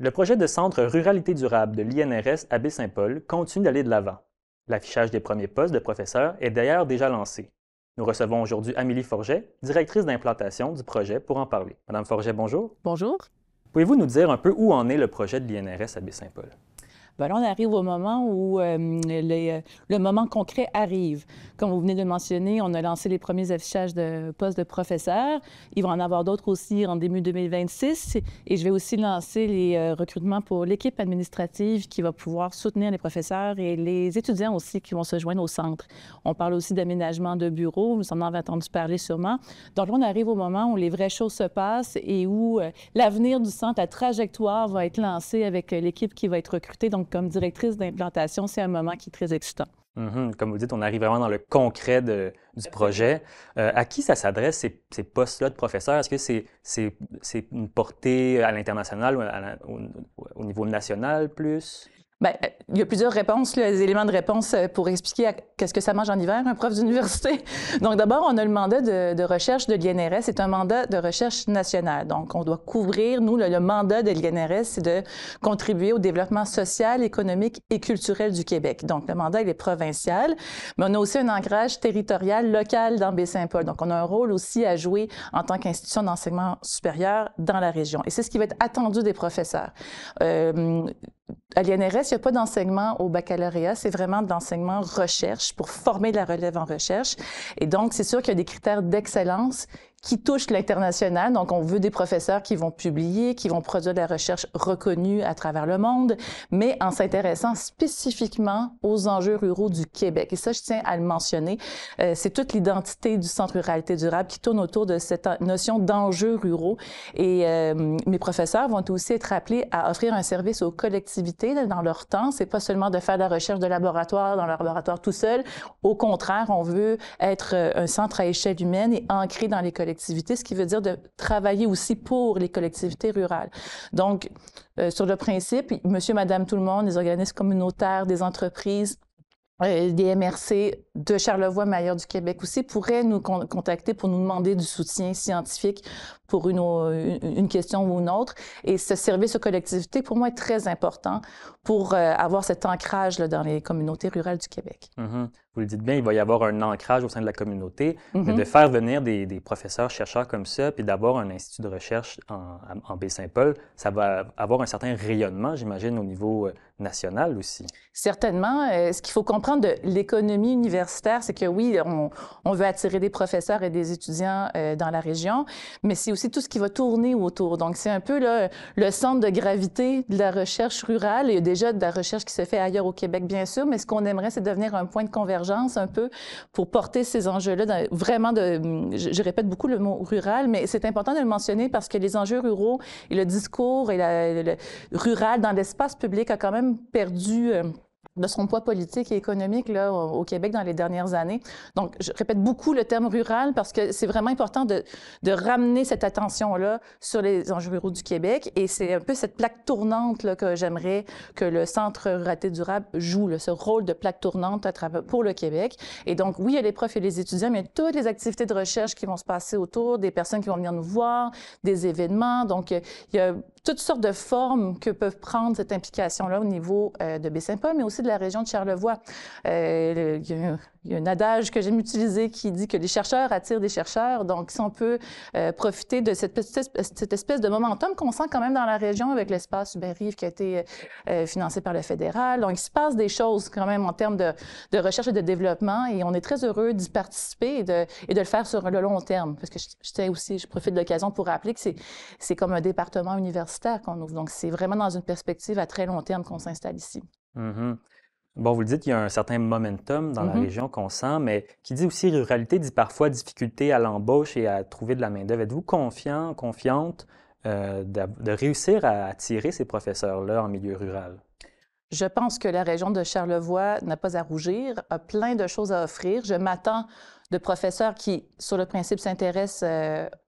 Le projet de centre Ruralité durable de l'INRS à Baie-Saint-Paul continue d'aller de l'avant. L'affichage des premiers postes de professeurs est d'ailleurs déjà lancé. Nous recevons aujourd'hui Amélie Forget, directrice d'implantation du projet, pour en parler. Madame Forget, bonjour. Bonjour. Pouvez-vous nous dire un peu où en est le projet de l'INRS à Baie-Saint-Paul? Bien, là, on arrive au moment où le moment concret arrive. Comme vous venez de le mentionner, on a lancé les premiers affichages de postes de professeurs. Il va en avoir d'autres aussi en début 2026. Et je vais aussi lancer les recrutements pour l'équipe administrative qui va pouvoir soutenir les professeurs et les étudiants aussi qui vont se joindre au centre. On parle aussi d'aménagement de bureaux. Vous en avez entendu parler sûrement. Donc là, on arrive au moment où les vraies choses se passent et où l'avenir du centre, la trajectoire va être lancée avec l'équipe qui va être recrutée. Donc, comme directrice d'implantation, c'est un moment qui est très excitant. Comme vous dites, on arrive vraiment dans le concret du projet. À qui ça s'adresse, ces postes-là de professeurs? Est-ce que c'est une portée à l'international ou au niveau national plus? Bien, il y a plusieurs réponses, les éléments de réponse pour expliquer qu'est-ce que ça mange en hiver, un prof d'université. Donc, d'abord, on a le mandat de recherche de l'INRS. C'est un mandat de recherche national. Donc, on doit couvrir, nous, le mandat de l'INRS, c'est de contribuer au développement social, économique et culturel du Québec. Donc, le mandat, il est provincial, mais on a aussi un ancrage territorial local dans Baie-Saint-Paul. Donc, on a un rôle aussi à jouer en tant qu'institution d'enseignement supérieur dans la région. Et c'est ce qui va être attendu des professeurs. À l'INRS, il n'y a pas d'enseignement au baccalauréat, c'est vraiment de l'enseignement recherche pour former de la relève en recherche. Et donc, c'est sûr qu'il y a des critères d'excellence qui touchent l'international. Donc, on veut des professeurs qui vont publier, qui vont produire de la recherche reconnue à travers le monde, mais en s'intéressant spécifiquement aux enjeux ruraux du Québec. Et ça, je tiens à le mentionner. C'est toute l'identité du Centre Ruralité durable qui tourne autour de cette notion d'enjeux ruraux. Et mes professeurs vont aussi être appelés à offrir un service aux collectivités dans leur temps. C'est pas seulement de faire de la recherche de laboratoire dans leur laboratoire tout seul. Au contraire, on veut être un centre à échelle humaine et ancré dans les collectivités, ce qui veut dire de travailler aussi pour les collectivités rurales. Donc, sur le principe, monsieur, madame, tout le monde, les organismes communautaires, des entreprises, des MRC de Charlevoix, mais ailleurs du Québec aussi, pourraient nous contacter pour nous demander du soutien scientifique pour une question ou une autre. Et ce service aux collectivités, pour moi, est très important pour avoir cet ancrage là, dans les communautés rurales du Québec. Vous le dites bien, il va y avoir un ancrage au sein de la communauté, mais de faire venir des professeurs, chercheurs comme ça, puis d'avoir un institut de recherche en Baie-Saint-Paul, ça va avoir un certain rayonnement, j'imagine, au niveau national aussi. Certainement. Ce qu'il faut comprendre de l'économie universitaire, c'est que oui, on veut attirer des professeurs et des étudiants dans la région, mais c'est aussi tout ce qui va tourner autour. Donc, c'est un peu là, le centre de gravité de la recherche rurale. Il y a déjà de la recherche qui se fait ailleurs au Québec, bien sûr, mais ce qu'on aimerait, c'est devenir un point de convergence un peu pour porter ces enjeux-là. Vraiment, je répète beaucoup le mot rural, mais c'est important de le mentionner parce que les enjeux ruraux et le discours et le rural dans l'espace public a quand même perdu de son poids politique et économique là, au Québec dans les dernières années. Donc, je répète beaucoup le terme rural parce que c'est vraiment important de ramener cette attention-là sur les enjeux ruraux du Québec. Et c'est un peu cette plaque tournante là, que j'aimerais que le Centre Ruralité durable joue, là, ce rôle de plaque tournante pour le Québec. Et donc, oui, il y a les profs et les étudiants, mais toutes les activités de recherche qui vont se passer autour, des personnes qui vont venir nous voir, des événements. Donc, il y a toutes sortes de formes que peuvent prendre cette implication-là au niveau de Baie-Saint-Paul, mais aussi de la région de Charlevoix. Il y a un adage que j'aime utiliser qui dit que les chercheurs attirent des chercheurs. Donc, si on peut profiter de cette espèce de momentum qu'on sent quand même dans la région avec l'espace Hubert-Rive qui a été financé par le fédéral. Donc, il se passe des choses quand même en termes de recherche et de développement et on est très heureux d'y participer et de le faire sur le long terme. Parce que je profite de l'occasion pour rappeler que c'est comme un département universitaire qu'on ouvre. Donc, c'est vraiment dans une perspective à très long terme qu'on s'installe ici. Bon, vous le dites, il y a un certain momentum dans la région qu'on sent, mais qui dit aussi ruralité dit parfois difficulté à l'embauche et à trouver de la main-d'œuvre. Êtes-vous confiante de réussir à attirer ces professeurs-là en milieu rural? Je pense que la région de Charlevoix n'a pas à rougir, a plein de choses à offrir. Je m'attends de professeurs qui, sur le principe, s'intéressent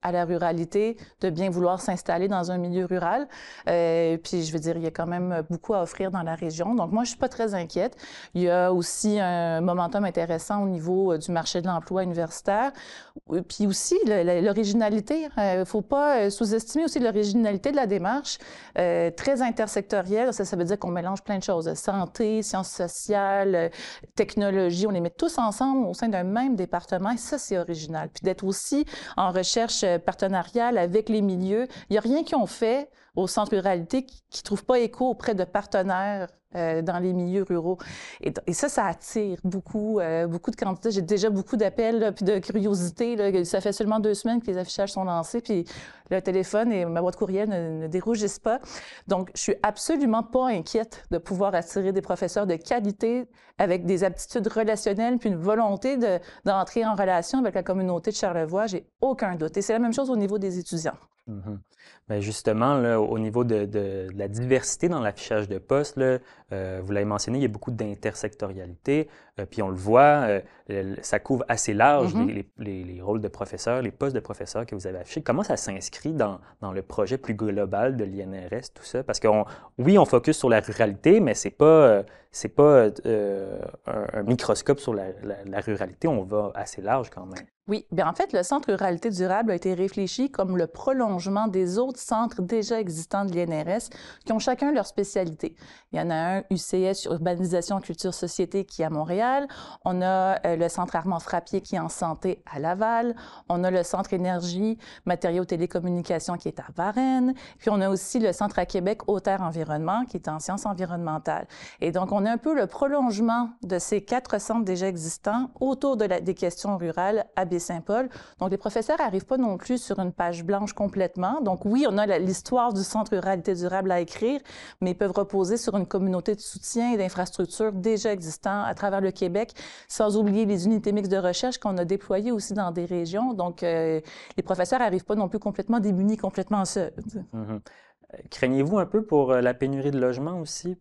à la ruralité, de bien vouloir s'installer dans un milieu rural. Puis, je veux dire, il y a quand même beaucoup à offrir dans la région. Donc, moi, je suis pas très inquiète. Il y a aussi un momentum intéressant au niveau du marché de l'emploi universitaire. Puis aussi, l'originalité. Il ne faut pas sous-estimer aussi l'originalité de la démarche, très intersectorielle. Ça veut dire qu'on mélange plein de choses. Santé, sciences sociales, technologie, on les met tous ensemble au sein d'un même département et ça, c'est original. Puis d'être aussi en recherche partenariale avec les milieux. Il n'y a rien qu'ils ont fait au Centre Ruralité qui ne trouve pas écho auprès de partenaires dans les milieux ruraux. Et ça attire beaucoup, beaucoup de candidats. J'ai déjà beaucoup d'appels puis de curiosité. Là. Ça fait seulement 2 semaines que les affichages sont lancés, puis le téléphone et ma boîte courriel ne dérougissent pas. Donc, je suis absolument pas inquiète de pouvoir attirer des professeurs de qualité avec des aptitudes relationnelles puis une volonté d'entrer en relation avec la communauté de Charlevoix. J'ai aucun doute. Et c'est la même chose au niveau des étudiants. Mm-hmm. Bien, justement, là, au niveau de la diversité dans l'affichage de postes, là, vous l'avez mentionné, il y a beaucoup d'intersectorialité, puis on le voit, ça couvre assez large les rôles de professeurs, les postes de professeurs que vous avez affichés. Comment ça s'inscrit dans le projet plus global de l'INRS, tout ça? Parce oui, on focus sur la ruralité, mais c'est pas un microscope sur la ruralité, on va assez large quand même. Oui, bien en fait, le Centre Ruralité durable a été réfléchi comme le prolongement des autres centres déjà existants de l'INRS qui ont chacun leur spécialité. Il y en a un UCS, Urbanisation, Culture, Société, qui est à Montréal. On a le Centre Armand Frappier qui est en santé à Laval. On a le Centre Énergie, Matériaux, Télécommunications qui est à Varennes. Puis on a aussi le Centre à Québec, Eau-Terre, Environnement qui est en sciences environnementales. Et donc, on a un peu le prolongement de ces 4 centres déjà existants autour des questions rurales à Baie-Saint-Paul. Donc, les professeurs n'arrivent pas non plus sur une page blanche complètement. Donc, oui, on a l'histoire du Centre Ruralité durable à écrire, mais ils peuvent reposer sur une communauté de soutien et d'infrastructures déjà existantes à travers le Québec, sans oublier les unités mixtes de recherche qu'on a déployées aussi dans des régions. Donc, les professeurs n'arrivent pas non plus complètement démunis, complètement seuls. Mm-hmm. Craignez-vous un peu pour la pénurie de logements aussi?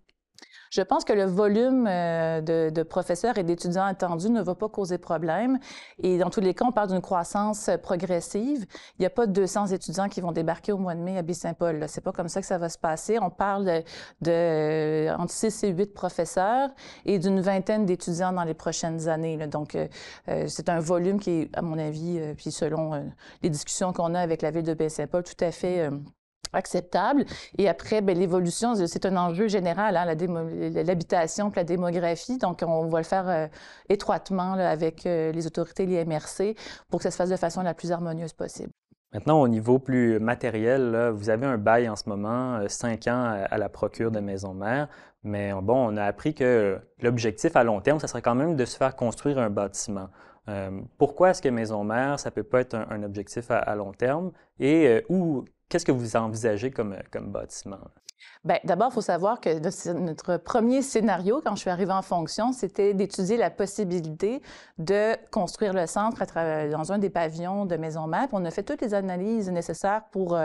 Je pense que le volume de professeurs et d'étudiants attendus ne va pas causer problème. Et dans tous les cas, on parle d'une croissance progressive. Il n'y a pas 200 étudiants qui vont débarquer au mois de mai à Baie-Saint-Paul. C'est pas comme ça que ça va se passer. On parle entre 6 et 8 professeurs et d'une vingtaine d'étudiants dans les prochaines années. Là. Donc, c'est un volume qui est, à mon avis, puis selon les discussions qu'on a avec la ville de Baie-Saint-Paul, tout à fait acceptable. Et après, bien, l'évolution, c'est un enjeu général, hein, l'habitation puis la démographie. Donc, on va le faire étroitement là, avec les autorités, les MRC, pour que ça se fasse de façon la plus harmonieuse possible. Maintenant, au niveau plus matériel, là, vous avez un bail en ce moment, 5 ans à la procure de Maisons-Mères, mais bon, on a appris que l'objectif à long terme, ça serait quand même de se faire construire un bâtiment. Pourquoi est-ce que Maisons-Mères, ça ne peut pas être un objectif à long terme? Et qu'est-ce que vous envisagez comme bâtiment? Bien, d'abord, il faut savoir que notre premier scénario, quand je suis arrivée en fonction, c'était d'étudier la possibilité de construire le centre dans un des pavillons de Maisons-Mères. On a fait toutes les analyses nécessaires pour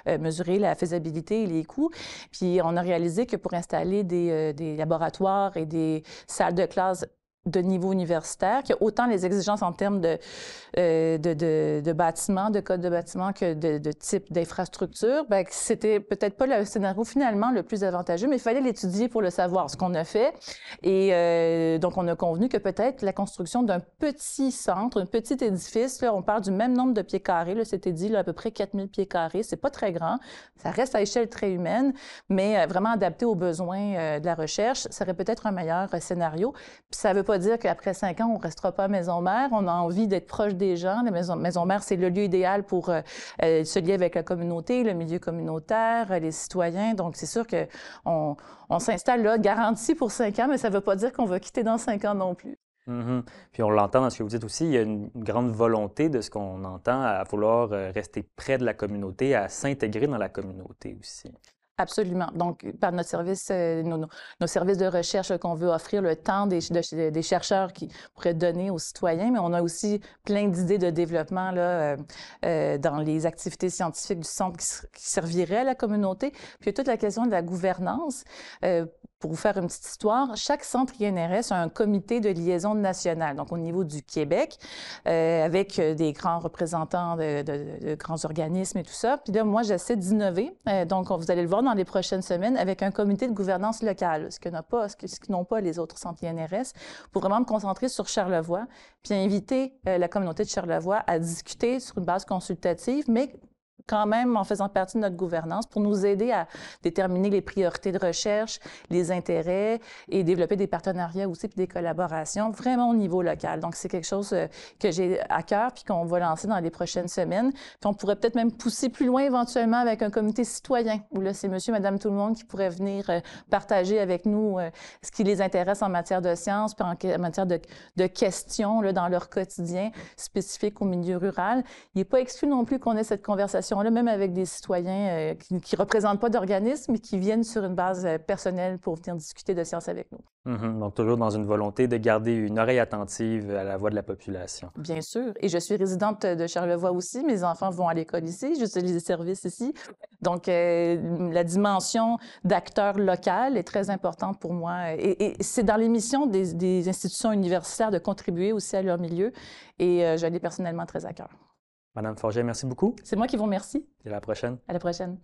mesurer la faisabilité et les coûts. Puis, on a réalisé que pour installer des laboratoires et des salles de classe de niveau universitaire, qu'il y a autant les exigences en termes de bâtiments, de code de bâtiment que de type d'infrastructure, bien, c'était peut-être pas le scénario finalement le plus avantageux, mais il fallait l'étudier pour le savoir, ce qu'on a fait. Et donc, on a convenu que peut-être la construction d'un petit centre, un petit édifice, là, on parle du même nombre de pieds carrés, là, c'était dit là, à peu près 4000 pieds carrés, c'est pas très grand, ça reste à échelle très humaine, mais vraiment adapté aux besoins de la recherche, ça serait peut-être un meilleur scénario. Puis ça veut pas dire qu'après 5 ans, on ne restera pas à Maisons-Mères. On a envie d'être proche des gens. La Maisons-Mères, c'est le lieu idéal pour se lier avec la communauté, le milieu communautaire, les citoyens. Donc, c'est sûr qu'on s'installe là, garanti pour 5 ans, mais ça ne veut pas dire qu'on va quitter dans 5 ans non plus. Mm-hmm. Puis on l'entend dans ce que vous dites aussi, il y a une grande volonté de ce qu'on entend à vouloir rester près de la communauté, à s'intégrer dans la communauté aussi. Absolument. Donc, par notre service, nos services de recherche qu'on veut offrir, le temps des chercheurs qui pourraient donner aux citoyens, mais on a aussi plein d'idées de développement là, dans les activités scientifiques du centre qui serviraient à la communauté. Puis, il y a toute la question de la gouvernance. Pour vous faire une petite histoire, chaque centre INRS a un comité de liaison national, donc au niveau du Québec, avec des grands représentants de grands organismes et tout ça. Puis là, moi, j'essaie d'innover. Donc, vous allez le voir dans les prochaines semaines avec un comité de gouvernance locale, ce que n'ont pas les autres centres INRS, pour vraiment me concentrer sur Charlevoix, puis inviter la communauté de Charlevoix à discuter sur une base consultative, mais quand même en faisant partie de notre gouvernance pour nous aider à déterminer les priorités de recherche, les intérêts et développer des partenariats aussi puis des collaborations vraiment au niveau local. Donc, c'est quelque chose que j'ai à cœur puis qu'on va lancer dans les prochaines semaines. Puis on pourrait peut-être même pousser plus loin éventuellement avec un comité citoyen où là, c'est monsieur, madame, tout le monde qui pourrait venir partager avec nous ce qui les intéresse en matière de sciences puis en matière de questions là, dans leur quotidien spécifique au milieu rural. Il n'est pas exclu non plus qu'on ait cette conversation là, même avec des citoyens qui ne représentent pas d'organismes, mais qui viennent sur une base personnelle pour venir discuter de sciences avec nous. Donc, toujours dans une volonté de garder une oreille attentive à la voix de la population. Bien sûr. Et je suis résidente de Charlevoix aussi. Mes enfants vont à l'école ici. J'utilise les services ici. Donc, la dimension d'acteur local est très importante pour moi. Et c'est dans les missions des institutions universitaires de contribuer aussi à leur milieu. Et je l'ai personnellement très à cœur. Madame Forget, merci beaucoup. C'est moi qui vous remercie. Et à la prochaine. À la prochaine.